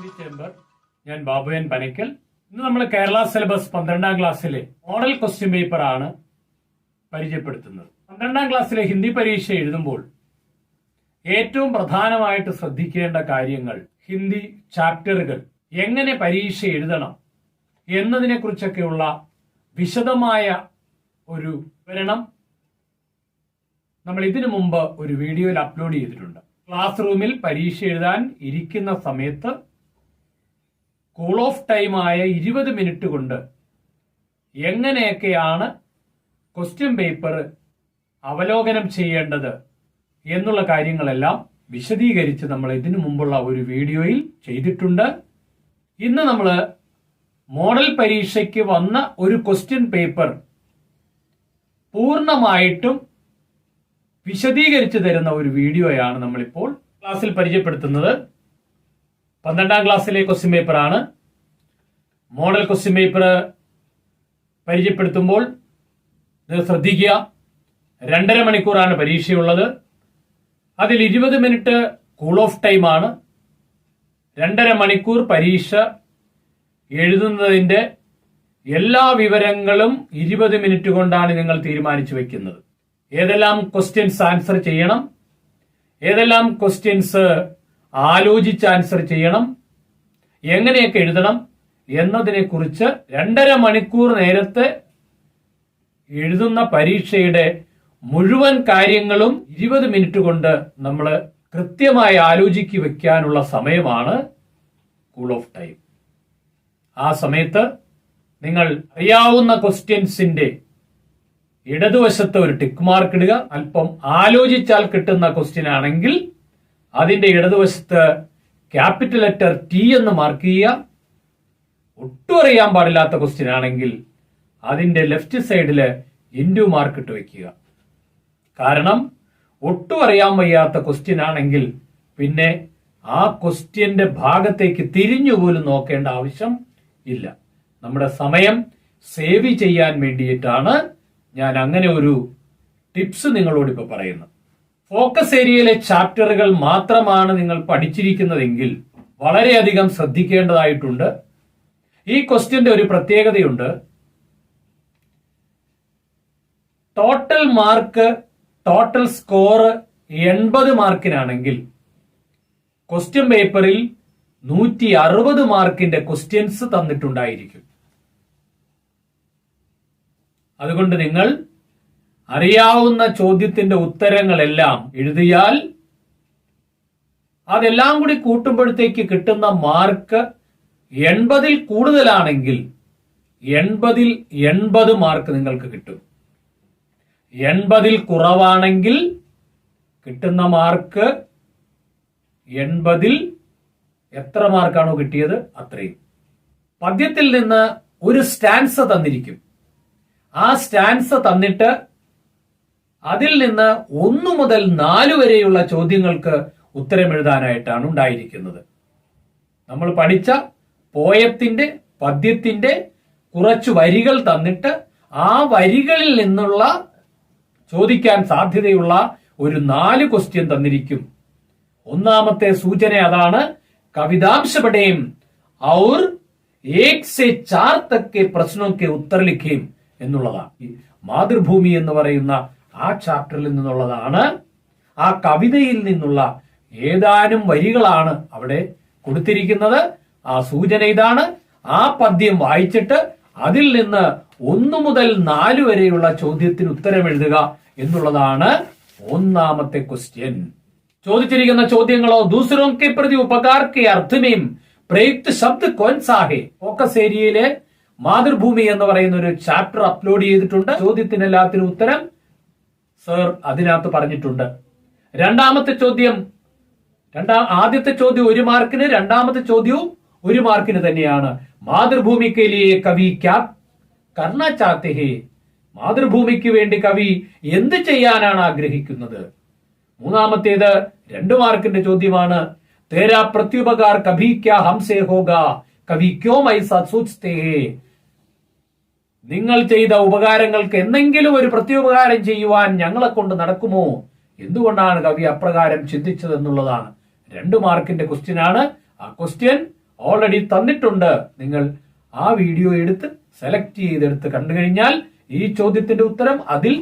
Study chamber. ഞാൻ ബാബുവൻ പനക്കൽ. ഇന്ന് നമ്മൾ കേരള സിലബസ് 12ാം ക്ലാസ്സിലെ മോഡൽ ക്വസ്റ്റ്യൻ പേപ്പർ ആണ് പരിചയപ്പെടുത്തുന്നത്. 12ാം ക്ലാസ്സിലെ ഹിന്ദി പരീക്ഷ എഴുതുമ്പോൾ ഏറ്റവും പ്രധാനമായിട്ട് ശ്രദ്ധിക്കേണ്ട കാര്യങ്ങൾ, ഹിന്ദി ചാപ്റ്ററുകൾ എങ്ങനെ പരീക്ഷ എഴുതണം എന്നതിനെ കുറിച്ചൊക്കെയുള്ള വിശദമായ ഒരു വിവരണം നമ്മൾ ഇതിനു മുമ്പ് ഒരു വീഡിയോയിൽ അപ്ലോഡ് ചെയ്തിട്ടുണ്ട്. ക്ലാസ് റൂമിൽ പരീക്ഷ എഴുതാൻ ഇരിക്കുന്ന സമയത്ത് കൂൾ ഓഫ് ടൈമായ 20 മിനിറ്റ് കൊണ്ട് എങ്ങനെയൊക്കെയാണ് ക്വസ്റ്റ്യൻ പേപ്പർ അവലോകനം ചെയ്യേണ്ടത് എന്നുള്ള കാര്യങ്ങളെല്ലാം വിശദീകരിച്ച് നമ്മൾ ഇതിനു മുമ്പുള്ള ഒരു വീഡിയോയിൽ ചെയ്തിട്ടുണ്ട്. ഇന്ന് നമ്മൾ മോഡൽ പരീക്ഷയ്ക്ക് വന്ന ഒരു ക്വസ്റ്റ്യൻ പേപ്പർ പൂർണ്ണമായിട്ടും വിശദീകരിച്ചു തരുന്ന ഒരു വീഡിയോയാണ് നമ്മളിപ്പോൾ ക്ലാസ്സിൽ പരിചയപ്പെടുത്തുന്നത്. 12ാം ക്ലാസ്സിലെ ക്വസ്റ്റ്യൻ പേപ്പർ ആണ്. മോഡൽ ക്വസ്റ്റ്യൻ പേപ്പർ പരിചയപ്പെടുത്തുമ്പോൾ ഇത് ശ്രദ്ധിക്കുക. 2.5 മണിക്കൂറാണ് പരീക്ഷയുള്ളത്. അതിൽ 20 മിനിറ്റ് കൂൾ ഓഫ് ടൈമാണ്. 2.5 മണിക്കൂർ പരീക്ഷ എഴുതുന്നതിന്റെ എല്ലാ വിവരങ്ങളും 20 മിനിറ്റ് കൊണ്ടാണ് നിങ്ങൾ തീരുമാനിച്ചു വെക്കുന്നത്. ഏതെല്ലാം ക്വസ്റ്റ്യൻസ് ആൻസർ ചെയ്യണം, ഏതെല്ലാം ക്വസ്റ്റ്യൻസ് ആലോചിച്ച് ആൻസർ ചെയ്യണം, എങ്ങനെയൊക്കെ എഴുതണം എന്നതിനെ കുറിച്ച് 2.5 മണിക്കൂർ നേരത്തെ എഴുതുന്ന പരീക്ഷയുടെ മുഴുവൻ കാര്യങ്ങളും 20 മിനിറ്റ് കൊണ്ട് നമ്മൾ കൃത്യമായി ആലോചിക്കി വെക്കാനുള്ള സമയമാണ് കൂൾ ഓഫ് ടൈം. ആ സമയത്ത് നിങ്ങൾ അറിയാവുന്ന ക്വസ്റ്റ്യൻസിന്റെ ഇടതുവശത്ത് ഒരു ടിക്ക് മാർക്ക് ഇടുക. അല്പം ആലോചിച്ചാൽ കിട്ടുന്ന ക്വസ്റ്റ്യൻ ആണെങ്കിൽ അതിന്റെ ഇടതുവശത്ത് ക്യാപിറ്റൽ ലെറ്റർ ടി എന്ന് മാർക്ക് ചെയ്യുക. ഒട്ടും അറിയാൻ പാടില്ലാത്ത ക്വസ്റ്റ്യൻ ആണെങ്കിൽ അതിന്റെ ലെഫ്റ്റ് സൈഡില് ഇൻഡു മാർക്ക് ഇട്ട് വെക്കുക. കാരണം ഒട്ടും അറിയാൻ വയ്യാത്ത ക്വസ്റ്റ്യൻ ആണെങ്കിൽ പിന്നെ ആ ക്വസ്റ്റ്യന്റെ ഭാഗത്തേക്ക് തിരിഞ്ഞുപോലും നോക്കേണ്ട ആവശ്യം ഇല്ല. നമ്മുടെ സമയം സേവ് ചെയ്യാൻ വേണ്ടിയിട്ടാണ് ഞാൻ അങ്ങനെ ഒരു ടിപ്സ് നിങ്ങളോട് ഇപ്പൊ പറയുന്നത്. ഫോക്കസ് ഏരിയയിലെ ചാപ്റ്ററുകൾ മാത്രമാണ് നിങ്ങൾ പഠിച്ചിരിക്കുന്നതെങ്കിൽ വളരെയധികം ശ്രദ്ധിക്കേണ്ടതായിട്ടുണ്ട്. ഈ ക്വസ്റ്റ്യന്റെ ഒരു പ്രത്യേകതയുണ്ട്. ടോട്ടൽ മാർക്ക്, ടോട്ടൽ സ്കോർ 80 മാർക്കിനാണെങ്കിൽ ക്വസ്റ്റ്യൻ പേപ്പറിൽ 160 മാർക്കിന്റെ ക്വസ്റ്റ്യൻസ് തന്നിട്ടുണ്ടായിരിക്കും. അതുകൊണ്ട് നിങ്ങൾ അറിയാവുന്ന ചോദ്യത്തിന്റെ ഉത്തരങ്ങളെല്ലാം എഴുതിയാൽ അതെല്ലാം കൂടി കൂട്ടുമ്പോഴത്തേക്ക് കിട്ടുന്ന മാർക്ക് 80-ൽ കൂടുതലാണെങ്കിൽ 80-ൽ 80 മാർക്ക് നിങ്ങൾക്ക് കിട്ടും. 80-ൽ കുറവാണെങ്കിൽ കിട്ടുന്ന മാർക്ക് 80-ൽ എത്ര മാർക്കാണോ കിട്ടിയത് അത്രയും. പദ്യത്തിൽ നിന്ന് ഒരു സ്റ്റാൻസ തന്നിരിക്കും. ആ സ്റ്റാൻസ തന്നിട്ട് അതിൽ നിന്ന് 1 മുതൽ 4 വരെയുള്ള ചോദ്യങ്ങൾക്ക് ഉത്തരം എഴുതാനായിട്ടാണ് ഉണ്ടായിരിക്കുന്നത്. നമ്മൾ പഠിച്ച പോയത്തിന്റെ, പദ്യത്തിന്റെ കുറച്ച് വരികൾ തന്നിട്ട് ആ വരികളിൽ നിന്നുള്ള ചോദിക്കാൻ സാധ്യതയുള്ള ഒരു 4 ക്വസ്റ്റ്യൻ തന്നിരിക്കും. ഒന്നാമത്തെ സൂചന അതാണ്. കവിതാംശ പഠേം ഔർ 1 से 4 तक के प्रश्नों के उत्तर लिखेം എന്നുള്ളതാണ്. മാതൃഭൂമി എന്ന് പറയുന്ന ആ ചാപ്റ്ററിൽ നിന്നുള്ളതാണ്. ആ കവിതയിൽ നിന്നുള്ള ഏതാനും വരികളാണ് അവിടെ കൊടുത്തിരിക്കുന്നത്. ആ സൂചന ഇതാണ്. ആ പദ്യം വായിച്ചിട്ട് അതിൽ നിന്ന് 1 മുതൽ 4 വരെയുള്ള ചോദ്യത്തിന് ഉത്തരം എഴുതുക എന്നുള്ളതാണ് ഒന്നാമത്തെ ക്വസ്റ്റ്യൻ. ചോദിച്ചിരിക്കുന്ന ചോദ്യങ്ങളോ ദൂസരോं के प्रति उपकार के अर्थ में प्रयुक्त शब्द कौन सा है? ഫോക്കസ് ഏരിയയിലെ മാതൃഭൂമി എന്ന് പറയുന്ന ഒരു ചാപ്റ്റർ അപ്ലോഡ് ചെയ്തിട്ടുണ്ട്. ചോദ്യത്തിനെല്ലാത്തിനും ഉത്തരം സർ അതിനകത്ത് പറഞ്ഞിട്ടുണ്ട്. രണ്ടാമത്തെ ചോദ്യം, ആദ്യത്തെ ചോദ്യം 1 മാർക്കിന്, രണ്ടാമത്തെ ചോദ്യവും 1 മാർക്കിന് തന്നെയാണ്. മാതൃഭൂമിക്ക് ലിയേ കവി ക്യാ കർണാ ചാഹത്തെ ഹേ? മാതൃഭൂമിക്ക് വേണ്ടി കവി എന്ത് ചെയ്യാനാണ് ആഗ്രഹിക്കുന്നത്? മൂന്നാമത്തേത് 2 മാർക്കിന്റെ ചോദ്യമാണ്. തേരാ പ്രത്യുപകാർ കഭി ക്യാ ഹംസേ ഹോഗാ കവി ക്യോ ഐസാ സോച്തേ ഹേ? നിങ്ങൾ ചെയ്ത ഉപകാരങ്ങൾക്ക് എന്തെങ്കിലും ഒരു പ്രത്യുപകാരം ചെയ്യുവാൻ ഞങ്ങളെ കൊണ്ട് നടക്കുമോ? എന്തുകൊണ്ടാണ് കവി അപ്രകാരം ചിന്തിച്ചത് എന്നുള്ളതാണ്. 2 മാർക്കിന്റെ ക്വസ്റ്റ്യൻ ആണ്. ആ ക്വസ്റ്റ്യൻ ഓൾറെഡി തന്നിട്ടുണ്ട്. നിങ്ങൾ ആ വീഡിയോ എടുത്ത് സെലക്ട് ചെയ്തെടുത്ത് കണ്ടു കഴിഞ്ഞാൽ ഈ ചോദ്യത്തിന്റെ ഉത്തരം അതിൽ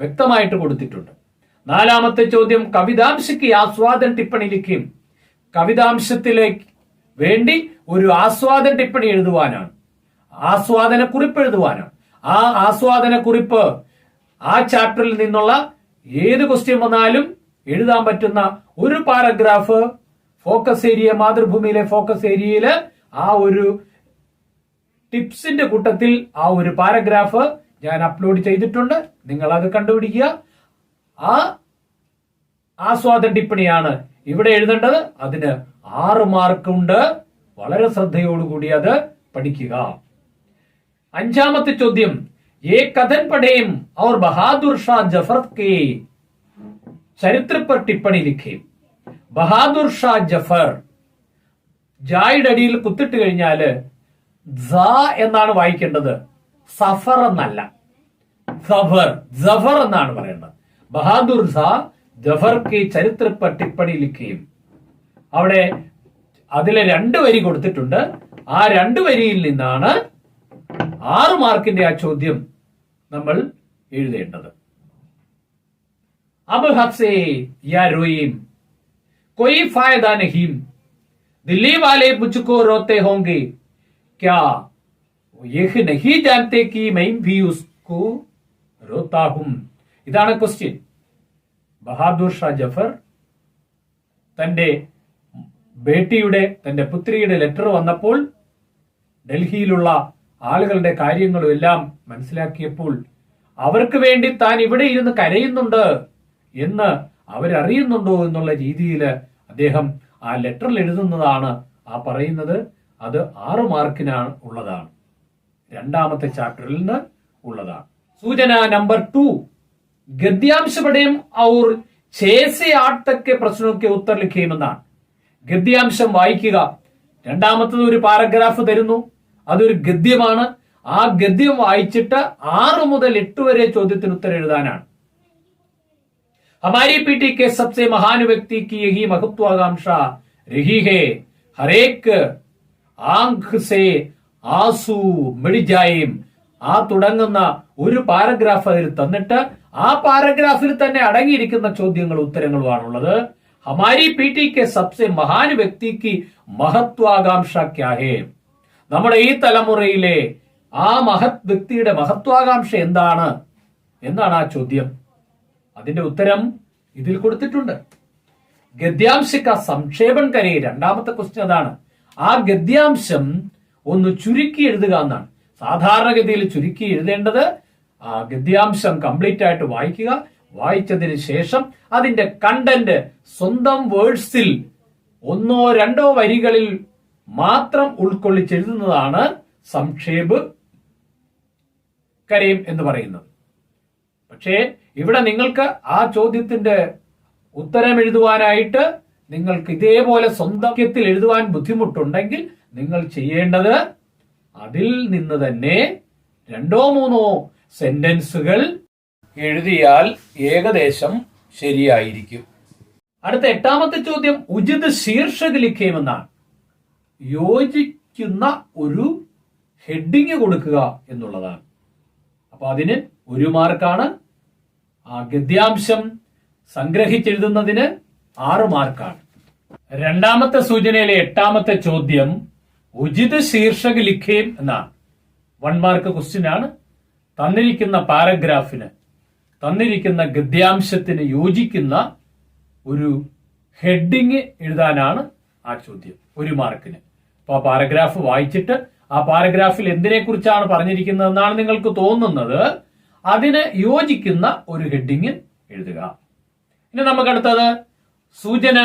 വ്യക്തമായിട്ട് കൊടുത്തിട്ടുണ്ട്. നാലാമത്തെ ചോദ്യം, കവിതാംശയ്ക്ക് ആസ്വാദൻ ടിപ്പണി ലിഖിം. കവിതാംശത്തിലേക്ക് വേണ്ടി ഒരു ആസ്വാദന ടിപ്പണി എഴുതുവാനാണ്, ആസ്വാദന കുറിപ്പ് എഴുതുവാനാണ്. ആ ആസ്വാദന കുറിപ്പ് ആ ചാപ്റ്ററിൽ നിന്നുള്ള ഏത് ക്വസ്റ്റ്യൻ വന്നാലും എഴുതാൻ പറ്റുന്ന ഒരു പാരഗ്രാഫ് ഫോക്കസ് ഏരിയ, മാതൃഭൂമിയിലെ ഫോക്കസ് ഏരിയയില് ആ ഒരു ടിപ്സിന്റെ കൂട്ടത്തിൽ ആ ഒരു പാരഗ്രാഫ് ഞാൻ അപ്ലോഡ് ചെയ്തിട്ടുണ്ട്. നിങ്ങൾ അത് കണ്ടുപിടിക്കുക. ആ ആസ്വാദന ടിപ്പണിയാണ് ഇവിടെ എഴുതേണ്ടത്. അതിന് 6 മാർക്കുണ്ട്. വളരെ ശ്രദ്ധയോടുകൂടി അത് പഠിക്കുക. അഞ്ചാമത്തെ ചോദ്യം, ये कथन पढ़ें और बहादुर शाह जफर के ചരിത്ര पर टिप्पणी लिखे. ബഹാദുർ ഷാ ജഫർ, ജായുടെ അടിയിൽ കുത്തിട്ട് കഴിഞ്ഞാല് എന്നാണ് വായിക്കേണ്ടത്, സഫർ എന്നല്ല, ജഫർ എന്നാണ് പറയേണ്ടത്. ബഹാദുർ ഷാ ജഫർ के ചരിത്ര पर टिप्पणी लिखे. അവിടെ അതിലെ 2 വരി കൊടുത്തിട്ടുണ്ട്. ആ 2 വരിയിൽ നിന്നാണ് 6 മാർക്കിന്റെ ആ ചോദ്യം നമ്മൾ എഴുതേണ്ടത്. अब हफ्से या रोईम कोई फायदा नहीं, दिल्ली वाले मुझको रोते होंगे, क्या यह नहीं जानते कि मैं भी उसको रोता हूं. ഇതാണ് ക്വസ്റ്റ്യൻ. ബഹാദുർ ഷാ ജഫർ തന്റെ ബേട്ടിയുടെ, തന്റെ പുത്രിയുടെ ലെറ്റർ വന്നപ്പോൾ ഡൽഹിയിലുള്ള ആളുകളുടെ കാര്യങ്ങളും എല്ലാം മനസ്സിലാക്കിയപ്പോൾ അവർക്ക് വേണ്ടി താൻ ഇവിടെ ഇരുന്ന് കരയുന്നുണ്ട് എന്ന് അവരറിയുന്നുണ്ടോ എന്നുള്ള രീതിയിൽ അദ്ദേഹം ആ ലെറ്ററിൽ എഴുതുന്നതാണ് ആ പറയുന്നത്. അത് 6 മാർക്കിനാണ് ഉള്ളതാണ്, 2ാമത്തെ ചാപ്റ്ററിൽ നിന്ന് ഉള്ളതാണ്. സൂചന നമ്പർ 2, ഗദ്യാംശ പഠയം ഔർ 6 से 8 तक के प्रश्नों के उत्तर लिखेമെന്നാണ്. ഗദ്യാംശം വായിക്കുക. 2ാമത്തത് ഒരു പാരഗ്രാഫ് തരുന്നു, അതൊരു ഗദ്യമാണ്. ആ ഗദ്യം വായിച്ചിട്ട് 6 മുതൽ 8 വരെ ചോദ്യത്തിന് ഉത്തരം എഴുതാനാണ്. हमारी पीटी के सबसे महान व्यक्ति की यही महत्वाकांक्षा रही है, हरेक आंख से आंसू मिट जाए. ആ തുടങ്ങുന്ന ഒരു പാരഗ്രാഫ് അതിൽ തന്നിട്ട് ആ പാരഗ്രാഫിൽ തന്നെ അടങ്ങിയിരിക്കുന്ന ചോദ്യങ്ങളും ഉത്തരങ്ങളുമാണുള്ളത്. ഹമാരി പീട്ടി കെ സബ്സെ മഹാൻ വ്യക്തിക്ക് മഹത്വാകാംക്ഷ ക്യാ ഹേ. നമ്മുടെ ഈ തലമുറയിലെ ആ മഹത് വ്യക്തിയുടെ മഹത്വാകാംക്ഷ എന്താണ് എന്നാണ് ആ ചോദ്യം. അതിന്റെ ഉത്തരം ഇതിൽ കൊടുത്തിട്ടുണ്ട്. ഗദ്യാംശിക്ക സംക്ഷേപൻ കരേ, 2ാമത്തെ ക്വസ്റ്റ്യൻ അതാണ്. ആ ഗദ്യാംശം ഒന്ന് ചുരുക്കി എഴുതുക എന്നാണ്. സാധാരണഗതിയിൽ ചുരുക്കി എഴുതേണ്ടത് ആ ഗദ്യാംശം കംപ്ലീറ്റ് ആയിട്ട് വായിക്കുക. വായിച്ചതിന് ശേഷം അതിന്റെ കണ്ടന്റ് സ്വന്തം വേർഡ്സിൽ 1ഓ 2ഓ വരികളിൽ മാത്രം ഉൾക്കൊള്ളിച്ചെഴുതുന്നതാണ് സംക്ഷേപ് കരീം എന്ന് പറയുന്നത്. പക്ഷേ ഇവിടെ നിങ്ങൾക്ക് ആ ചോദ്യത്തിന്റെ ഉത്തരം എഴുതുവാനായിട്ട് നിങ്ങൾക്ക് ഇതേപോലെ സ്വന്തത്തിൽ എഴുതുവാൻ ബുദ്ധിമുട്ടുണ്ടെങ്കിൽ നിങ്ങൾ ചെയ്യേണ്ടത് അതിൽ നിന്ന് തന്നെ 2ഓ 3ഓ സെന്റൻസുകൾ എഴുതിയാൽ ഏകദേശം ശരിയായിരിക്കും. അടുത്ത 8ാമത്തെ ചോദ്യം, ഉചിത് ശീർഷക് ലിഖേമെന്നാണ്. യോജിക്കുന്ന ഒരു ഹെഡിങ് കൊടുക്കുക എന്നുള്ളതാണ്. അപ്പൊ അതിന് 1 മാർക്കാണ്. ആ ഗദ്യാംശം സംഗ്രഹിച്ചെഴുതുന്നതിന് 6 മാർക്കാണ്. 2ാമത്തെ സൂചനയിലെ 8ാമത്തെ ചോദ്യം ഉചിത് ശീർഷക് ലിഖേം എന്നാണ്. 1 മാർക്ക് ക്വസ്റ്റ്യൻ ആണ്. തന്നിരിക്കുന്ന പാരഗ്രാഫിന്, തന്നിരിക്കുന്ന ഗദ്യാംശത്തിന് യോജിക്കുന്ന ഒരു ഹെഡിങ് എഴുതാനാണ് ആ ചോദ്യം, 1 മാർക്കിന്. അപ്പൊ ആ പാരഗ്രാഫ് വായിച്ചിട്ട് ആ പാരഗ്രാഫിൽ എന്തിനെ കുറിച്ചാണ് പറഞ്ഞിരിക്കുന്നതെന്നാണ് നിങ്ങൾക്ക് തോന്നുന്നത്, അതിന് യോജിക്കുന്ന ഒരു ഹെഡിങ് എഴുതുക. ഇനി നമുക്ക് അടുത്തത് സൂചന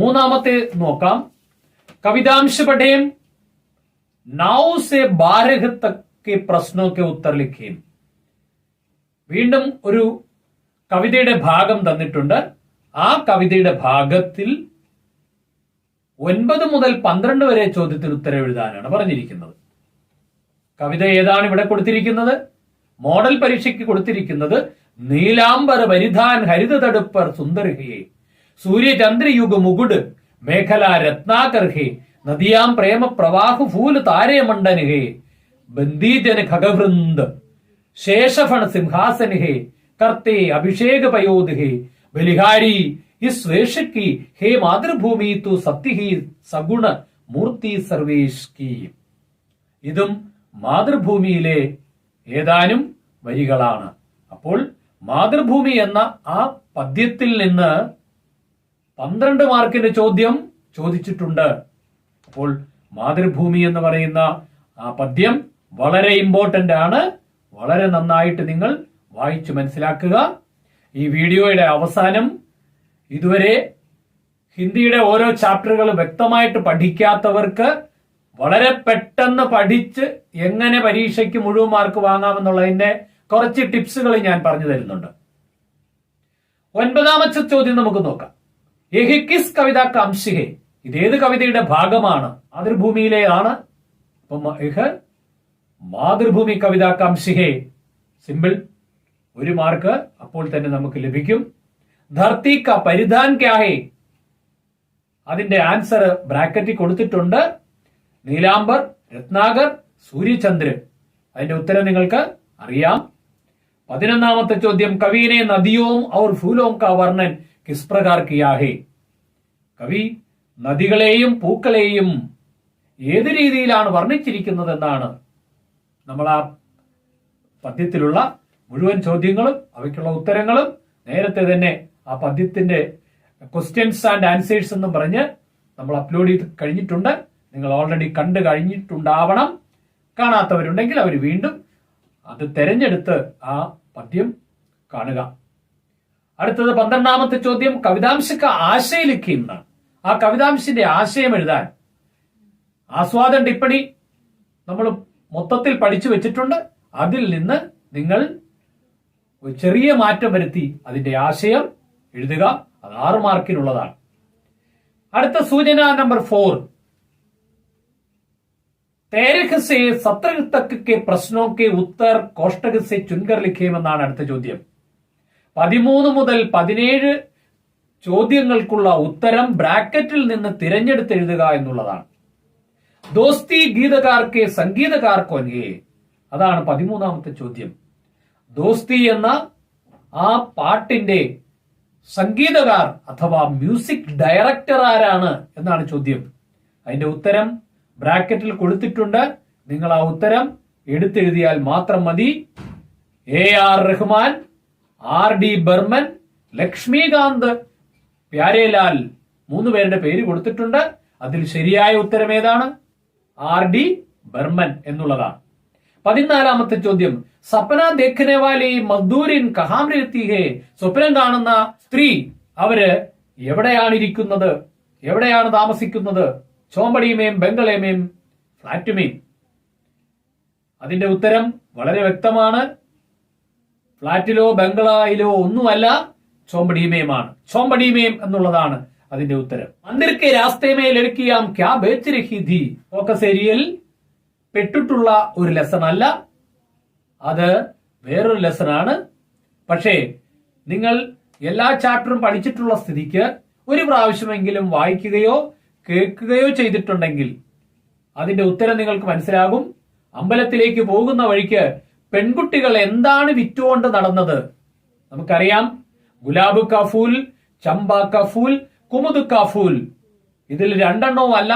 3ാമത്തെ നോക്കാം. കവിതാംശ പഠയം 9 से 12 तक के प्रश्नों के उत्तर लिखें. വീണ്ടും ഒരു കവിതയുടെ ഭാഗം തന്നിട്ടുണ്ട്. ആ കവിതയുടെ ഭാഗത്തിൽ 9 മുതൽ 12 വരെ ചോദ്യത്തിന് ഉത്തരം എഴുതാനാണ് പറഞ്ഞിരിക്കുന്നത്. കവിത ഏതാണ് ഇവിടെ കൊടുത്തിരിക്കുന്നത്? മോഡൽ പരീക്ഷയ്ക്ക് കൊടുത്തിരിക്കുന്നത് നീലാംബര പരിധാൻ ഹരിത തടുപ്പർ സുന്ദർ ഹേ, സൂര്യചന്ദ്രയുഗ് മുകുട് മേഖല രത്നാകർ ഹേ, നദിയാം പ്രേമ പ്രവാഹ ഫൂൽ താരേ മണ്ഡൻ ഹേ ബന്ദീജന ഖഗവൃന്ദ ശേഷഫണ സിംഹാസന ഹേ കർത്തേ അഭിഷേക പയോദ് ഹേ ബലിഹാരി ഇസ് വേഷക്കി ഹേ മാതൃഭൂമി തു സത്യ ഹി സഗുണ മൂർത്തി സർവേഷ് കി. ഇതും മാതൃഭൂമിയിലെ ഏതാനും വരികളാണ്. അപ്പോൾ മാതൃഭൂമി എന്ന ആ പദ്യത്തിൽ നിന്ന് 12 മാർക്കിന്റെ ചോദ്യം ചോദിച്ചിട്ടുണ്ട്. അപ്പോൾ മാതൃഭൂമി എന്ന് പറയുന്ന ആ പദ്യം വളരെ ഇമ്പോർട്ടന്റ് ആണ്. വളരെ നന്നായിട്ട് നിങ്ങൾ വായിച്ചു മനസ്സിലാക്കുക. ഈ വീഡിയോയുടെ അവസാനം ഇതുവരെ ഹിന്ദിയുടെ ഓരോ ചാപ്റ്ററുകൾ വ്യക്തമായിട്ട് പഠിക്കാത്തവർക്ക് വളരെ പെട്ടെന്ന് പഠിച്ച് എങ്ങനെ പരീക്ഷയ്ക്ക് മുഴുവൻ മാർക്ക് വാങ്ങാമെന്നുള്ളതിന്റെ കുറച്ച് ടിപ്സുകൾ ഞാൻ പറഞ്ഞു തരുന്നുണ്ട്. 9ാമത്തെ ചോദ്യം നമുക്ക് നോക്കാം. യഹി കിസ് കവിത കാംശിഹേ, ഇതേത് കവിതയുടെ ഭാഗമാണ്? മാതൃഭൂമിയിലെയാണ്. അപ്പം മാതൃഭൂമി കവിത കാംശിഹേ, സിമ്പിൾ, 1 മാർക്ക് അപ്പോൾ തന്നെ നമുക്ക് ലഭിക്കും. ധർത്തി ക പരിധാൻ ക്യാ ഹേ, അതിന്റെ ആൻസർ ബ്രാക്കറ്റിൽ കൊടുത്തിട്ടുണ്ട്. നീലാംബർ, രത്നാകർ, സൂര്യചന്ദ്രൻ, അതിന്റെ ഉത്തരം നിങ്ങൾക്ക് അറിയാം. 11ാമത്തെ ചോദ്യം. കവിനെ നദിയോം ഔർ ഫൂലോം കാ വർണ്ണൻ കിസ് പ്രകാർ കിയാ ഹേ, കവി നദികളെയും പൂക്കളെയും ഏത് രീതിയിലാണ് വർണ്ണിച്ചിരിക്കുന്നത് എന്നാണ് നമ്മൾ ആ പദ്യത്തിലുള്ള മുഴുവൻ ചോദ്യങ്ങളും അവയ്ക്കുള്ള ഉത്തരങ്ങളും നേരത്തെ തന്നെ ആ പദ്യത്തിന്റെ ക്വസ്റ്റ്യൻസ് ആൻഡ് ആൻസേഴ്സ് എന്നും പറഞ്ഞ് നമ്മൾ അപ്ലോഡ് ചെയ്ത് കഴിഞ്ഞിട്ടുണ്ട്. നിങ്ങൾ ഓൾറെഡി കണ്ടു കഴിഞ്ഞിട്ടുണ്ടാവണം. കാണാത്തവരുണ്ടെങ്കിൽ അവർ വീണ്ടും അത് തെരഞ്ഞെടുത്ത് ആ പദ്യം കാണുക. അടുത്തത് 12ാമത്തെ ചോദ്യം. കവിതാംശക്ക് ആശയലിഖിയെന്നാണ്. ആ കവിതാംശത്തിന്റെ ആശയം എഴുതാൻ ആസ്വാദൻ ടിപ്പണി നമ്മൾ മൊത്തത്തിൽ പഠിച്ചു വെച്ചിട്ടുണ്ട്. അതിൽ നിന്ന് നിങ്ങൾ ഒരു ചെറിയ മാറ്റം വരുത്തി അതിന്റെ ആശയം എഴുതുക. അത് 6 മാർക്കിനുള്ളതാണ്. അടുത്ത സൂചന നമ്പർ 4. തേരഖ് സെ 17 തക് കെ പ്രശ്നോ കെ ഉത്തർ കോഷ്ടക് സെ ചുൻകർ ലിഖേമെന്നാണ് അടുത്ത ചോദ്യം. 13 മുതൽ 17 ചോദ്യങ്ങൾക്കുള്ള ഉത്തരം ബ്രാക്കറ്റിൽ നിന്ന് തിരഞ്ഞെടുത്ത് എഴുതുക എന്നുള്ളതാണ്. ദോസ്തി ഗീതകാർ കെ സംഗീതകാർ കൊൻഹേ, അതാണ് 13ാമത്തെ ചോദ്യം. ദോസ്തി എന്ന ആ പാട്ടിന്റെ സംഗീതകാർ അഥവാ മ്യൂസിക് ഡയറക്ടർ ആരാണ് എന്നാണ് ചോദ്യം. അതിന്റെ ഉത്തരം ബ്രാക്കറ്റിൽ കൊടുത്തിട്ടുണ്ട്. നിങ്ങൾ ആ ഉത്തരം എടുത്തെഴുതിയാൽ മാത്രം മതി. AR റഹ്മാൻ, RD ബർമൻ, ലക്ഷ്മികാന്ത് പ്യാരേലാൽ, 3 പേരുടെ പേര് കൊടുത്തിട്ടുണ്ട്. അതിൽ ശരിയായ ഉത്തരം ഏതാണ്? RD ബർമൻ എന്നുള്ളതാണ്. 14ാമത്തെ ചോദ്യം. സപ്ന ദേഖ്നെ വാലി മസ്ദൂരിൻ കഹാം രഹത്തി ഹേ, സ്വപ്നം കാണുന്ന സ്ത്രീ അവര് എവിടെയാണ് ഇരിക്കുന്നത്, എവിടെയാണ് താമസിക്കുന്നത്? ചോമ്പടിയുമേം ബംഗളേമേം ഫ്ലാറ്റുമേം. അതിന്റെ ഉത്തരം വളരെ വ്യക്തമാണ്. ഫ്ലാറ്റിലോ ബംഗ്ലായിലോ ഒന്നുമല്ല, ചോമ്പടിയുമേമാണ്. ചോമ്പടിയുമേം എന്നുള്ളതാണ് അതിന്റെ ഉത്തരം. മന്ദിർ കെ രാസ്തേമേ ലടുക്കിയാം ക്യാ ബേച്ച് രഹി ഥി, ഫോക്കസ് ഏരിയയിൽ പെട്ടിട്ടുള്ള ഒരു ലെസൺ അല്ല, അത് വേറൊരു ലെസൺ ആണ്. പക്ഷേ നിങ്ങൾ എല്ലാ ചാപ്റ്ററും പഠിച്ചിട്ടുള്ള സ്ഥിതിക്ക് ഒരു പ്രാവശ്യമെങ്കിലും വായിക്കുകയോ കേൾക്കുകയോ ചെയ്തിട്ടുണ്ടെങ്കിൽ അതിന്റെ ഉത്തരം നിങ്ങൾക്ക് മനസ്സിലാകും. അമ്പലത്തിലേക്ക് പോകുന്ന വഴിക്ക് പെൺകുട്ടികൾ എന്താണ് വിറ്റുകൊണ്ട് നടന്നത്? നമുക്കറിയാം, ഗുലാബ് കാ ഫൂൽ, ചമ്പ കാ ഫൂൽ, കുമുദ് കാ ഫൂൽ. ഇതിൽ 2 എണ്ണവും അല്ല,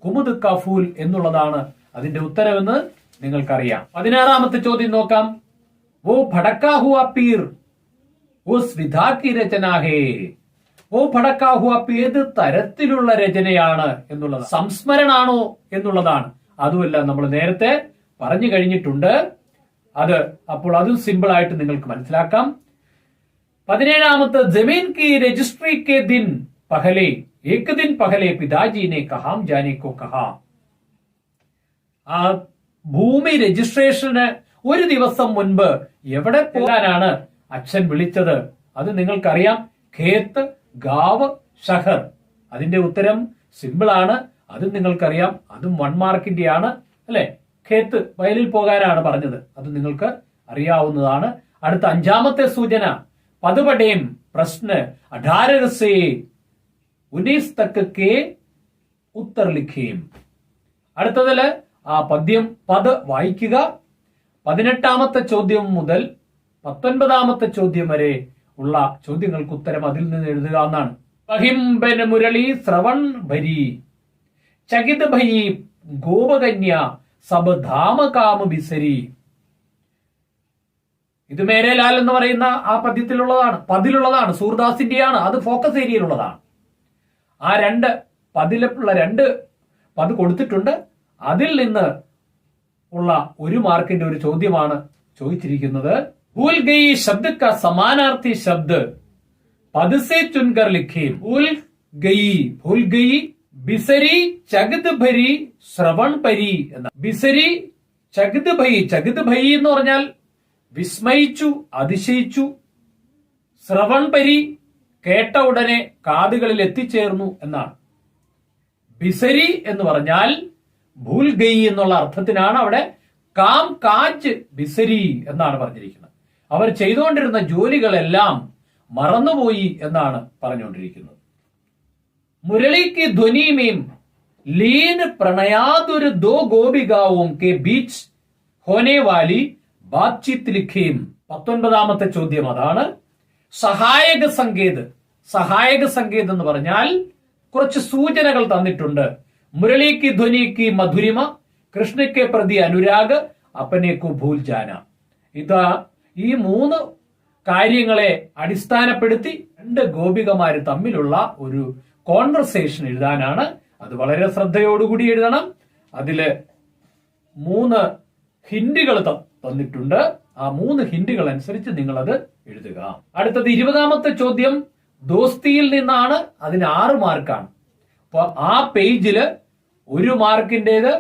കുമുദ് കാ ഫൂൽ എന്നുള്ളതാണ് അതിന്റെ ഉത്തരവെന്ന് നിങ്ങൾക്കറിയാം. 16ാമത്തെ ചോദ്യം നോക്കാം. വോ ഭടക്കാ ഹുവ പീർ ഉസ് വിധാ കി രചന ഹേ, വോ ഭടക്കാ ഹുവ പീർ ഏത് തരത്തിലുള്ള രചനയാണ് എന്നുള്ളത്. സംസ്മരണാണോ എന്നുള്ളതാണ്. അതുമല്ല, നമ്മൾ നേരത്തെ പറഞ്ഞു കഴിഞ്ഞിട്ടുണ്ട് അത്. അപ്പോൾ അതും സിമ്പിൾ ആയിട്ട് നിങ്ങൾക്ക് മനസ്സിലാക്കാം. 17ാമത്തെ. ജമീൻ കി രജിസ്ട്രി കെ ദിൻ പഹലെ ഏക് ദിൻ പഹലെ പിതാജി നെ കഹാം ജാനെ കോ കഹാ, ആ ഭൂമി രജിസ്ട്രേഷന് 1 ദിവസം മുൻപ് എവിടെ പോകാനാണ് അച്ഛൻ വിളിച്ചത്? അത് നിങ്ങൾക്കറിയാം. ഖേത്ത്, ഗാവ്, ഷഹർ. അതിന്റെ ഉത്തരം സിമ്പിൾ ആണ്. അതും നിങ്ങൾക്കറിയാം. അതും 1 മാർക്കിന്റെ ആണ് അല്ലെ. ഖേത്ത്, വയലിൽ പോകാനാണ് പറഞ്ഞത്. അത് നിങ്ങൾക്ക് അറിയാവുന്നതാണ്. അടുത്ത 5ാമത്തെ സൂചന. പതുപടേം പ്രശ്ന 18 से 19 तक के ഉത്തർ ലിഖേം. അടുത്തതില് ആ പദ്യം പദ് വായിക്കുക. 18ാമത്തെ ചോദ്യം മുതൽ 19ാമത്തെ ചോദ്യം വരെ ഉള്ള ചോദ്യങ്ങൾക്ക് ഉത്തരം അതിൽ നിന്ന് എഴുതുക എന്നാണ്. ബഹിംബൻ മുരളി ശ്രവൺ ഭരി ചകിത് ഭയി ഗോപകന്യ സബ് ധാമകാമ ബിസരി. ഇത് മേരേലാൽ എന്ന് പറയുന്ന ആ പതിലുള്ളതാണ്, സൂർദാസിന്റെയാണ്. അത് ഫോക്കസ് ഏരിയയിലുള്ളതാണ്. ആ പതിലുള്ള രണ്ട് പത് കൊടുത്തിട്ടുണ്ട്. അതിൽ നിന്ന് ഉള്ള 1 മാർക്കിന്റെ ഒരു ചോദ്യമാണ് ചോദിച്ചിരിക്കുന്നത്. ഭൂൽ ഗയി ശബ്ദ കാ സമാനാർത്ഥി ശബ്ദ പദ് സേ ചുൻകർ ലിഖേം. ഭൂൽ ഗയി ബിസരി ചകിത് ഭരി ശ്രവൺ പരി എന്ന. ബിസരി ചകിത് ഭയി എന്ന് പറഞ്ഞാൽ വിസ്മയിച്ചു, അതിശയിച്ചു. ശ്രവൺ പരി കേട്ട ഉടനെ കാതുകളിൽ എത്തിച്ചേർന്നു എന്നാണ്. ബിസരി എന്ന് പറഞ്ഞാൽ ഭൂൽ ഗയി എന്നുള്ള അർത്ഥത്തിനാണ് അവിടെ കാം കാജ് ബിസരി എന്നാണ് പറഞ്ഞിരിക്കുന്നത്. അവർ ചെയ്തുകൊണ്ടിരുന്ന ജോലികളെല്ലാം മറന്നുപോയി എന്നാണ് പറഞ്ഞുകൊണ്ടിരിക്കുന്നത്. മുരളിക്ക് ധ്വനിമേം ലീൻ പ്രണയാതുര ദോ ഗോപികാവും കെ ബീച്ച് ഹോനെ വാലി ബാത്ചീത് ലിഖേം. 19ാമത്തെ ചോദ്യം അതാണ്. സഹായക സങ്കേത് എന്ന് പറഞ്ഞാൽ കുറച്ച് സൂചനകൾ തന്നിട്ടുണ്ട്. മുരളിക്ക് ധ്വനിക്ക് മധുരിമ, കൃഷ്ണയ്ക്ക് പ്രതി അനുരാഗ്, അപ്പനേക്കു ഭൂൽ ജാന. ഈ 3 കാര്യങ്ങളെ അടിസ്ഥാനപ്പെടുത്തി 2 ഗോപികമാര് തമ്മിലുള്ള ഒരു കോൺവെർസേഷൻ എഴുതാനാണ്. അത് വളരെ ശ്രദ്ധയോടുകൂടി എഴുതണം. അതില് 3 ഹിന്റുകൾ തന്നിട്ടുണ്ട്. ആ 3 ഹിന്റുകൾ അനുസരിച്ച് നിങ്ങൾ അത് എഴുതുക. അടുത്തത് 20ാമത്തെ ചോദ്യം ദോസ്തിയിൽ നിന്നാണ്. അതിന് 6 മാർക്കാണ്. അപ്പൊ ആ പേജില് 1 മാർക്കിന്റേത്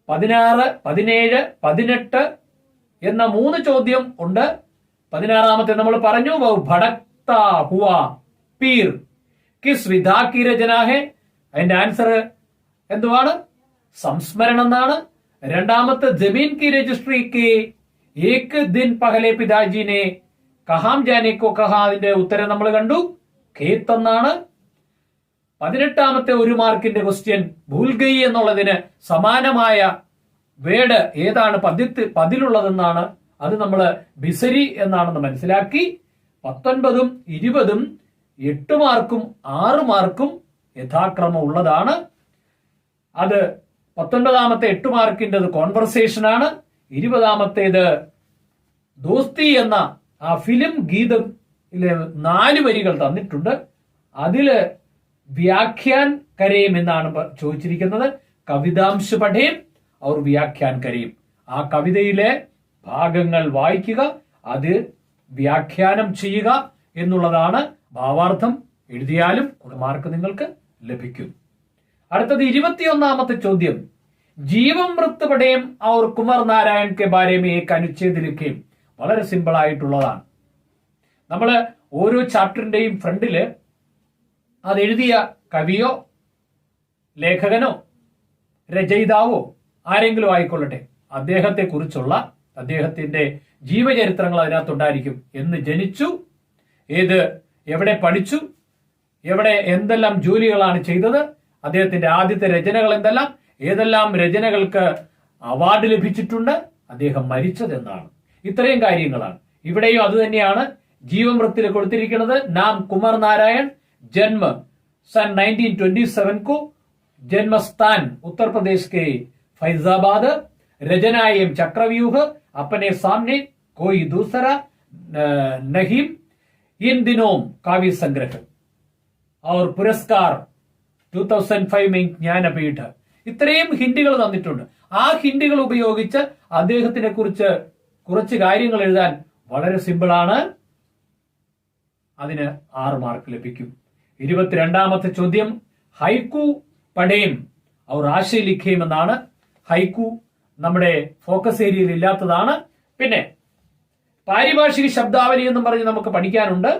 16, 17, 18 എന്ന 3 ചോദ്യം ഉണ്ട്. 16ാമത്തെ നമ്മൾ പറഞ്ഞു ഭടക്താ ഹുവ പീർ കിസ് വിധാ കി രചന ഹെ. അതിന്റെ ആൻസർ എന്തുവാണ്? സംസ്മരണം എന്നാണ്. 2ാമത്തെ ജമീൻ കി രജിസ്ട്രി കെ ഏക് ദിൻ പഹലെ പിതാജിനെ കഹാം ജാനെ കോ കഹാ. അതിന്റെ ഉത്തരം നമ്മൾ കണ്ടു, ഖേത്ത് എന്നാണ്. 18ാമത്തെ 1 മാർക്കിന്റെ ക്വസ്റ്റ്യൻ ഭൂൽ ഗയി എന്നുള്ളതിന് സമാനമായ വേർഡ് ഏതാണ് പതിലുള്ളതെന്നാണ്. അത് നമ്മൾ ബിസരി എന്നാണെന്ന് മനസ്സിലാക്കി. 19ഉം 20ഉം 8 മാർക്കും 6 മാർക്കും യഥാക്രമം ഉള്ളതാണ്. അത് 19ാമത്തെ 8 മാർക്കിൻ്റെത് കോൺവെർസേഷൻ ആണ്. 20ാമത്തേത് ദോസ്തി എന്ന ആ ഫിലിം ഗീതത്തിലെ 4 വരികൾ തന്നിട്ടുണ്ട്. അതില് വ്യാഖ്യാൻ കരയും എന്നാണ് ചോദിച്ചിരിക്കുന്നത്. കവിതാംശ പഠേം അവർ വ്യാഖ്യാൻ കരയും. ആ കവിതയിലെ ഭാഗങ്ങൾ വായിക്കുക, അത് വ്യാഖ്യാനം ചെയ്യുക എന്നുള്ളതാണ്. ഭാവാർത്ഥം എഴുതിയാലും മാർക്ക് നിങ്ങൾക്ക് ലഭിക്കും. അടുത്തത് 21ാമത്തെ ചോദ്യം ജീവം മൃത്ത് പഠേം our Kumar Narayan K Bare may ഏക് അനുച്ഛേദ് ലിഖേം. വളരെ സിമ്പിൾ ആയിട്ടുള്ളതാണ്. നമ്മൾ ഓരോ ചാപ്റ്ററിന്റെയും ഫ്രണ്ടില് അത് എഴുതിയ കവിയോ ലേഖകനോ രചയിതാവോ ആരെങ്കിലും ആയിക്കൊള്ളട്ടെ, അദ്ദേഹത്തെ കുറിച്ചുള്ള അദ്ദേഹത്തിന്റെ ജീവചരിത്രങ്ങൾ അതിനകത്തുണ്ടായിരിക്കും. എന്ന് ജനിച്ചു, എവിടെ പഠിച്ചു, എവിടെ എന്തെല്ലാം ജോലികളാണ് ചെയ്തത്, അദ്ദേഹത്തിന്റെ ആദ്യത്തെ രചനകൾ എന്തെല്ലാം, ഏതെല്ലാം രചനകൾക്ക് അവാർഡ് ലഭിച്ചിട്ടുണ്ട്, അദ്ദേഹം മരിച്ചതെന്നാണ്. ഇത്രയും കാര്യങ്ങളാണ്. ഇവിടെയും അത് തന്നെയാണ്. ജീവമൃത്തിൽ കൊടുത്തിരിക്കുന്നത് നാം കുമാർ നാരായൺ, ജന്മ सन 1927 को, जन्मस्थान उत्तर प्रदेश के फैजाबाद, रचनाएं चक्रव्यूह, अपने सामने कोई दूसरा नहीं, इन दिनों काव्य संग्रह और पुरस्कार 2005 में ज्ञानपीठ. ഇത്രയും ഹിന്റുകൾ തന്നിട്ടുണ്ട്. ആ ഹിന്റുകൾ ഉപയോഗിച്ച് അദ്ദേഹത്തിനെ കുറിച്ച് കുറച്ച് കാര്യങ്ങൾ എഴുതാൻ വളരെ സിമ്പിളാണ്. അതിന് 6 മാർക്ക് ലഭിക്കും. 22ാമത്തെ ചോദ്യം ഹൈക്കു പഠേം അവർ ആശയ ലിഖേം എന്നാണ്. ഹൈക്കു നമ്മുടെ ഫോക്കസ് ഏരിയയിൽ ഇല്ലാത്തതാണ്. പിന്നെ പാരിഭാഷിക ശബ്ദാവലി എന്നും പറഞ്ഞ് നമുക്ക് പഠിക്കാനുണ്ട്.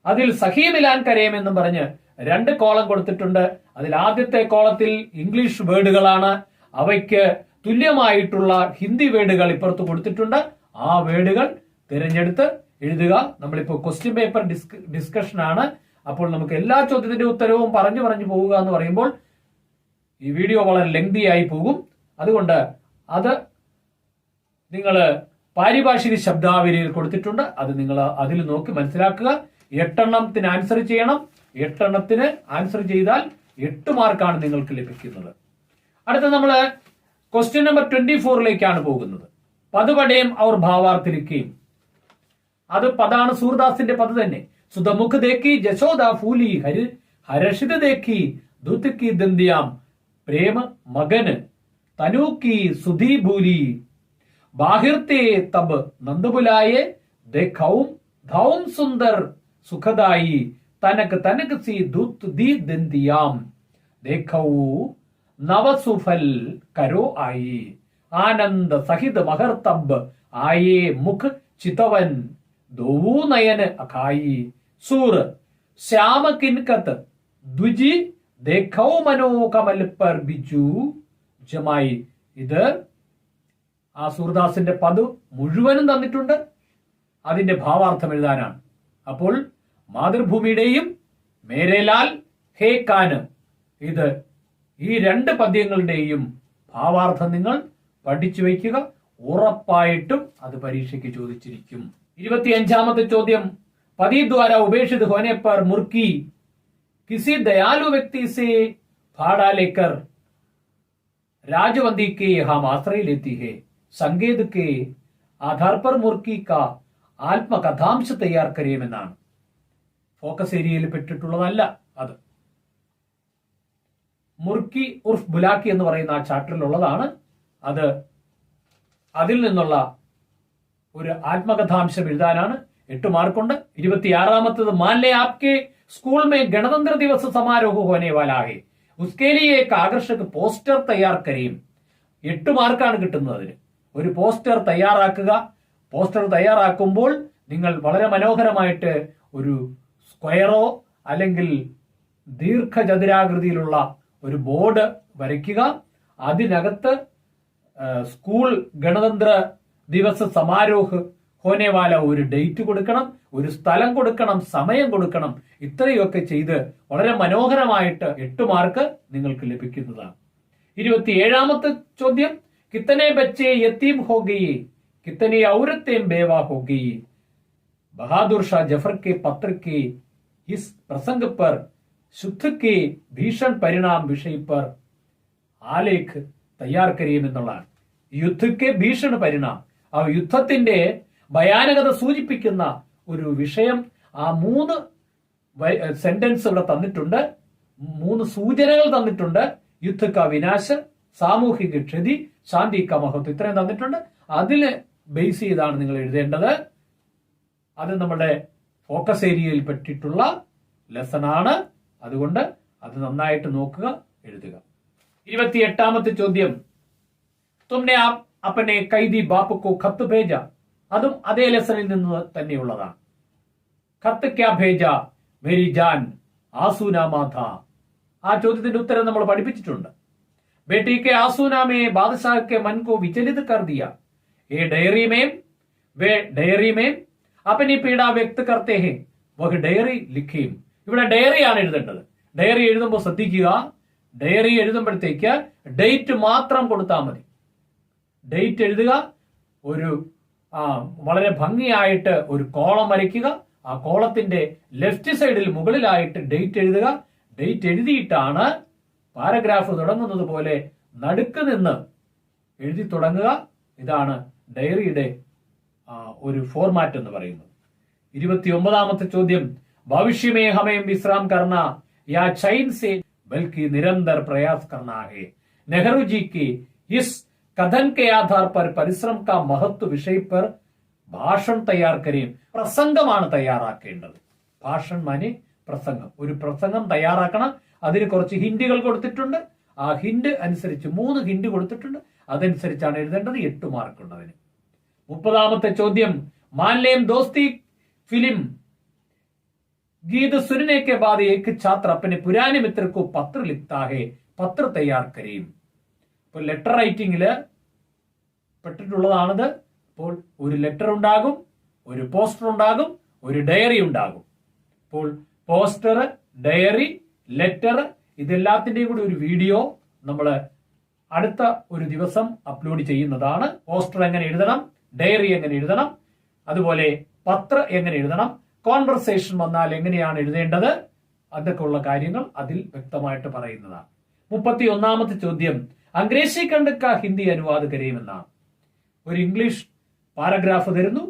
അതിൽ സഹി മിലാൻ കരേം എന്നും പറഞ്ഞ് 2 കോളം കൊടുത്തിട്ടുണ്ട്. അതിൽ ആദ്യത്തെ കോളത്തിൽ ഇംഗ്ലീഷ് വേർഡുകളാണ്. അവയ്ക്ക് തുല്യമായിട്ടുള്ള ഹിന്ദി വേർഡുകൾ ഇപ്പുറത്ത് കൊടുത്തിട്ടുണ്ട്. ആ വേർഡുകൾ തിരഞ്ഞെടുത്ത് എഴുതുക. നമ്മളിപ്പോ ക്വസ്റ്റ്യൻ പേപ്പർ ഡിസ്കഷൻ ആണ്. അപ്പോൾ നമുക്ക് എല്ലാ ചോദ്യത്തിന്റെ ഉത്തരവും പറഞ്ഞു പോവുക എന്ന് പറയുമ്പോൾ ഈ വീഡിയോ വളരെ ലെങ്തി ആയി പോകും. അതുകൊണ്ട് അത് നിങ്ങൾ പാരിഭാഷിക ശബ്ദാവലിയിൽ കൊടുത്തിട്ടുണ്ട്. അത് നിങ്ങൾ അതിൽ നോക്കി മനസ്സിലാക്കുക. 8 എണ്ണത്തിന് ആൻസർ ചെയ്യണം. 8 എണ്ണത്തിന് ആൻസർ ചെയ്താൽ 8 മാർക്കാണ് നിങ്ങൾക്ക് ലഭിക്കുന്നത്. അടുത്ത നമ്മൾ ക്വസ്റ്റ്യൻ നമ്പർ 24ലേക്കാണ് പോകുന്നത്. പദ് പടേം ഔർ ഭാവാർത്ഥിലിക്കുകയും, അത് പദാണ്, സൂർദാസിന്റെ പദ് തന്നെ. സുധമുഖ് ദേക്കി ജശോദ ഫൂലി ഹരഷിത് ദേക്കി ദൂത് की दंदियाम प्रेम मगन तनु की सुधी भूली बाहिरते तब नंद बुलाए देखौम धौम सुंदर सुखदाई तनक तनक सी दूत दी दंदियाम देखौ नवसुफल करो आई आनंद सहित मगर तब आये मुख चितवन दो नयन अखाई सूर श्याम किनकत द्विजी देखौ मनो कमल पर बिजू ജമായി. ഇത് ആ സൂർദാസിന്റെ പദ് മുഴുവനും തന്നിട്ടുണ്ട്. അതിന്റെ ഭാവാർത്ഥം എഴുതാനാണ്. അപ്പോൾ മാതൃഭൂമിയുടെയും മേരേലാൽ ഹേ കാന്, ഇത് ഈ 2 പദ്യങ്ങളുടെയും ഭാവാർത്ഥം നിങ്ങൾ പഠിച്ചു വയ്ക്കുക. ഉറപ്പായിട്ടും അത് പരീക്ഷയ്ക്ക് ചോദിച്ചിരിക്കും. 25ാമത്തെ ചോദ്യം. പതി ദ്വാര ഉപേക്ഷിത് ഹോനെ പർ മുർക്കി किसी दयालु व्यक्ति से भाड़ा लेकर राजवंदी के हम आश्रय लेती है. संकेत के आधार पर मुर्की का ആത്മകഥാംശ തയ്യാർ കരീമെന്നാണ്. ഫോക്കസ് ഏരിയയിൽ പെട്ടിട്ടുള്ളതല്ല അത്. മുർക്കി ഉർഫ് ബുലാക്കി എന്ന് പറയുന്ന ആ ചാപ്റ്ററിലുള്ളതാണ് അത്. അതിൽ നിന്നുള്ള ഒരു ആത്മകഥാംശം എഴുതാനാണ്. 8 മാർക്കുണ്ട്. 26ാമത്തത്. മാൻലെ ആപ്കെ स्कूल में गणतंत्र दिवस समारोह होने वाला है, उसके लिए एक आकर्षक പോസ്റ്റർ തയ്യാർ കരീം. 8 മാർക്കാണ് കിട്ടുന്നത് അതിന്. ഒരു പോസ്റ്റർ തയ്യാറാക്കുക. പോസ്റ്റർ തയ്യാറാക്കുമ്പോൾ നിങ്ങൾ വളരെ മനോഹരമായിട്ട് ഒരു സ്ക്വയറോ അല്ലെങ്കിൽ ദീർഘചതുരാകൃതിയിലുള്ള ഒരു ബോർഡ് വരയ്ക്കുക. അതിനകത്ത് സ്കൂൾ ഗണതന്ത്ര ദിവസ സമാരോഹ് ഹോനെവാല ഒരു ഡേറ്റ് കൊടുക്കണം, ഒരു സ്ഥലം കൊടുക്കണം, സമയം കൊടുക്കണം. ഇത്രയൊക്കെ ചെയ്ത് വളരെ മനോഹരമായിട്ട് 8 മാർക്ക് നിങ്ങൾക്ക് ലഭിക്കുന്നതാണ്. 27ാമത്തെ ചോദ്യം. കിത്തനെ ബच्चे യതീം ഹോ ഗയേ കിത്തനെ ഔരത്തേം ബേവാ ഹോ ഗയേ ബഹാദുർ ഷാ ജഫർ के पत्र के इस प्रसंग पर शुद्ध के भीषण परिणाम विषय पर आलेख തയ്യാർ കരീമെന്നുള്ളതാണ്. യുദ്ധಕ್ಕೆ ഭീഷണ പരിണാം, ആ യുദ്ധത്തിന്റെ ഭയാനകത സൂചിപ്പിക്കുന്ന ഒരു വിഷയം. ആ 3 സെന്റൻസ് ഇവിടെ തന്നിട്ടുണ്ട്. 3 സൂചനകൾ തന്നിട്ടുണ്ട്. യുദ്ധ ക വിനാശ, സാമൂഹിക ക്ഷതി, ശാന്തി ക മഹത്വം, ഇത്രയും തന്നിട്ടുണ്ട്. അതിന് ബേസ് ചെയ്താണ് നിങ്ങൾ എഴുതേണ്ടത്. അത് നമ്മുടെ ഫോക്കസ് ഏരിയയിൽ പെട്ടിട്ടുള്ള ലെസൺ ആണ്. അതുകൊണ്ട് അത് നന്നായിട്ട് നോക്കുക, എഴുതുക. 28ാമത്തെ ചോദ്യം. തുമ്നെ അപ്പനെ കൈദി ബാപ്പ് കോ ഖത്ത് ഭേജ, അതും അതേ ലെസണിൽ നിന്ന് തന്നെയുള്ളതാണ്. ഖത്ത് ക്യാ ഭേജ മേരി ജാൻ ആസൂനാമാ ഥാ, ആ ചോദ്യത്തിന്റെ ഉത്തരം നമ്മൾ പഠിപ്പിച്ചിട്ടുണ്ട്. बेटी के आसूना में बादशाह के मन को विचलित कर दिया. ये वे ഡയറി में अपनी पीड़ा व्यक्त करते हैं, वह ഡയറി लिखें. ഇവിടെ ഡയറി ആണ് എഴുതേണ്ടത്. ഡയറി എഴുതുമ്പോൾ ശ്രദ്ധിക്കുക, ഡയറി എഴുതുമ്പോഴത്തേക്ക് ഡേറ്റ് മാത്രം കൊടുത്താൽ മതി. ഡേറ്റ് എഴുതുക. ഒരു വളരെ ഭംഗിയായിട്ട് ഒരു കോളം വരയ്ക്കുക. ആ കോളത്തിന്റെ ലെഫ്റ്റ് സൈഡിൽ മുകളിലായിട്ട് ഡേറ്റ് എഴുതുക. ഡേറ്റ് എഴുതിയിട്ടാണ് പാരഗ്രാഫ് തുടങ്ങുന്നത് പോലെ നടുക്ക് നിന്ന് എഴുതി തുടങ്ങുക. ഇതാണ് ഡയറിയുടെ ഒരു ഫോർമാറ്റ് എന്ന് പറയുന്നത്. 29ാമത്തെ ചോദ്യം. ഭവിഷ്യമേ ഹമേം വിശ്രാം കർണ യാ ചൈൻ സേ ബൽക്കി നിരന്തർ പ്രയാസ് കർണ ഹേ. നെഹ്റു ജി की इस कथन के आधार पर परिश्रम का महत्व विषय पर ഭാഷൺ തയ്യാർ കരീം. പ്രസംഗമാണ് തയ്യാറാക്കേണ്ടത്. ഭാഷൺ മാനി പ്രസംഗം. ഒരു പ്രസംഗം തയ്യാറാക്കണം. അതിന് കുറച്ച് ഹിന്റുകൾ കൊടുത്തിട്ടുണ്ട്. ആ ഹിന്റ് അനുസരിച്ച് 3 ഹിന്റ് കൊടുത്തിട്ടുണ്ട്. അതനുസരിച്ചാണ് എഴുതേണ്ടത്. 8 മാർക്കുണ്ട് അതിന്. 30ാമത്തെ ചോദ്യം. മാൻലേം ദോസ്തി ഫിലിം गीत सुनने के बाद एक छात्र अपने पुराने मित्र को पत्र लिखता है, पत्र तैयार करीം. ഇപ്പോൾ ലെറ്റർ റൈറ്റിംഗില് പെട്ടിട്ടുള്ളതാണിത്. അപ്പോൾ ഒരു ലെറ്റർ ഉണ്ടാകും, ഒരു പോസ്റ്റർ ഉണ്ടാകും, ഒരു ഡയറി ഉണ്ടാകും. അപ്പോൾ പോസ്റ്റർ, ഡയറി, ലെറ്റർ, ഇതെല്ലാത്തിന്റെയും കൂടി ഒരു വീഡിയോ നമ്മൾ അടുത്ത ഒരു ദിവസം അപ്ലോഡ് ചെയ്യുന്നതാണ്. പോസ്റ്റർ എങ്ങനെ എഴുതണം, ഡയറി എങ്ങനെ എഴുതണം, അതുപോലെ പത്ര എങ്ങനെ എഴുതണം, കോൺവെർസേഷൻ വന്നാൽ എങ്ങനെയാണ് എഴുതേണ്ടത്, അതൊക്കെ ഉള്ള കാര്യങ്ങൾ അതിൽ വ്യക്തമായിട്ട് പറയുന്നതാണ്. 31ാമത്തെ ചോദ്യം അംഗ്രേസി ഖണ്ഡ് കാ ഹിന്ദി അനുവാദ് കരയുമെന്നാണ്. ഒരു ഇംഗ്ലീഷ് പാരഗ്രാഫ് തരുന്നു,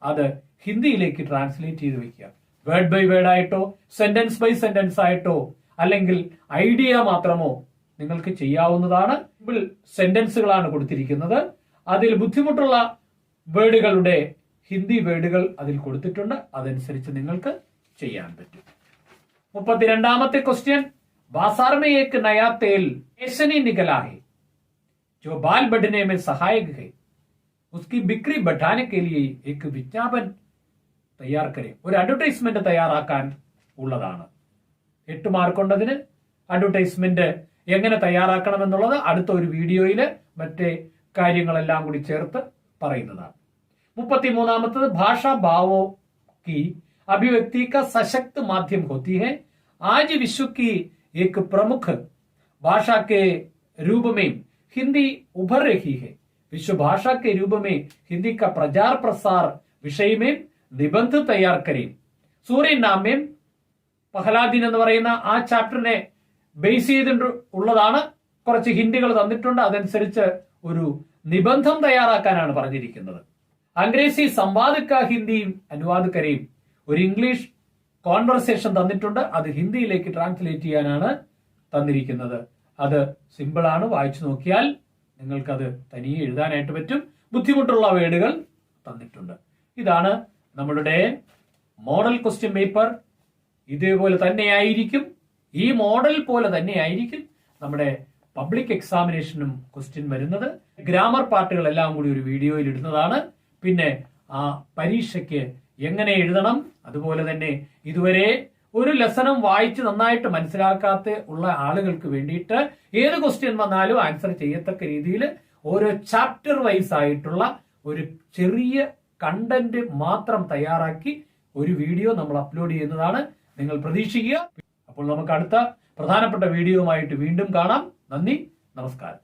അത് ഹിന്ദിയിലേക്ക് ട്രാൻസ്ലേറ്റ് ചെയ്ത് വെക്കുക. വേർഡ് ബൈ വേർഡ് ആയിട്ടോ സെന്റൻസ് ബൈ സെന്റൻസ് ആയിട്ടോ അല്ലെങ്കിൽ ഐഡിയ മാത്രമോ നിങ്ങൾക്ക് ചെയ്യാവുന്നതാണ്. സിമ്പിൾ സെന്റൻസുകളാണ് കൊടുത്തിരിക്കുന്നത്. അതിൽ ബുദ്ധിമുട്ടുള്ള വേർഡുകളുടെ ഹിന്ദി വേർഡുകൾ അതിൽ കൊടുത്തിട്ടുണ്ട്. അതനുസരിച്ച് നിങ്ങൾക്ക് ചെയ്യാൻ പറ്റും. 32ാമത്തെ ക്വസ്റ്റ്യൻ बाजार में एक नया तेल ऐसनी निकला है जो बाल बढ़ने में सहायक है, उसकी बिक्री बढ़ाने के लिए एक विज्ञापन തയ്യാർ കരെ. ഒരു അഡ്വർടൈസ്മെന്റ് തയ്യാറാക്കാൻ ഉള്ളതാണ്. 8 മാർക്കുണ്ടതിന്. അഡ്വർടൈസ്മെന്റ് എങ്ങനെ തയ്യാറാക്കണം എന്നുള്ളത് അടുത്ത ഒരു വീഡിയോയിൽ മറ്റേ കാര്യങ്ങളെല്ലാം കൂടി ചേർത്ത് പറയുന്നതാണ്. 33ാമത്തത് ഭാഷാ ഭാവോ की अभिव्यक्ति का सशक्त माध्यम होती है. आज विश्व की एक प्रमुख भाषा के रूप में हिंदी उभर रही है. विश्व भाषा के रूप में हिंदी का प्रचार प्रसार विषय में निबंध तैयार करें. सूर्य नाम में പഹ്ലാദിൻ എന്ന് പറയുന്ന ആ ചാപ്റ്ററിനെ ബേസ് ചെയ്തിട്ട് ഉള്ളതാണ്. കുറച്ച് ഹിന്ദികൾ തന്നിട്ടുണ്ട്. അതനുസരിച്ച് ഒരു നിബന്ധം തയ്യാറാക്കാനാണ് പറഞ്ഞിരിക്കുന്നത്. അംഗ്രേസി സംവാദ് കാ ഹിന്ദി അനുവാദ് കരയും. ഒരു ഇംഗ്ലീഷ് കോൺവെർസേഷൻ തന്നിട്ടുണ്ട്. അത് ഹിന്ദിയിലേക്ക് ട്രാൻസ്ലേറ്റ് ചെയ്യാനാണ് തന്നിരിക്കുന്നത്. അത് സിമ്പിൾ ആണ്. വായിച്ചു നോക്കിയാൽ നിങ്ങൾക്കത് തനിയെ എഴുതാനായിട്ട് പറ്റും. ബുദ്ധിമുട്ടുള്ള വേർഡുകൾ തന്നിട്ടുണ്ട്. ഇതാണ് നമ്മളുടെ മോഡൽ ക്വസ്റ്റ്യൻ പേപ്പർ. ഇതേപോലെ തന്നെയായിരിക്കും, ഈ മോഡൽ പോലെ തന്നെയായിരിക്കും നമ്മുടെ പബ്ലിക് എക്സാമിനേഷനും ക്വസ്റ്റ്യൻ വരുന്നത്. ഗ്രാമർ പാർട്ടുകൾ എല്ലാം കൂടി ഒരു വീഡിയോയിൽ ഇടുന്നതാണ്. പിന്നെ ആ പരീക്ഷയ്ക്ക് എങ്ങനെ എഴുതണം, അതുപോലെ തന്നെ ഇതുവരെ ഒരു ലെസണും വായിച്ച് നന്നായിട്ട് മനസ്സിലാക്കാത്ത ഉള്ള ആളുകൾക്ക് വേണ്ടിയിട്ട് ഏത് ക്വസ്റ്റ്യൻ വന്നാലും ആൻസർ ചെയ്യത്തക്ക രീതിയിൽ ഓരോ ചാപ്റ്റർ വൈസ് ആയിട്ടുള്ള ഒരു ചെറിയ കണ്ടന്റ് മാത്രം തയ്യാറാക്കി ഒരു വീഡിയോ നമ്മൾ അപ്ലോഡ് ചെയ്യുന്നതാണ്. നിങ്ങൾ പ്രതീക്ഷിക്കുക. അപ്പോൾ നമുക്ക് അടുത്ത പ്രധാനപ്പെട്ട വീഡിയോയുമായിട്ട് വീണ്ടും കാണാം. നന്ദി, നമസ്കാരം.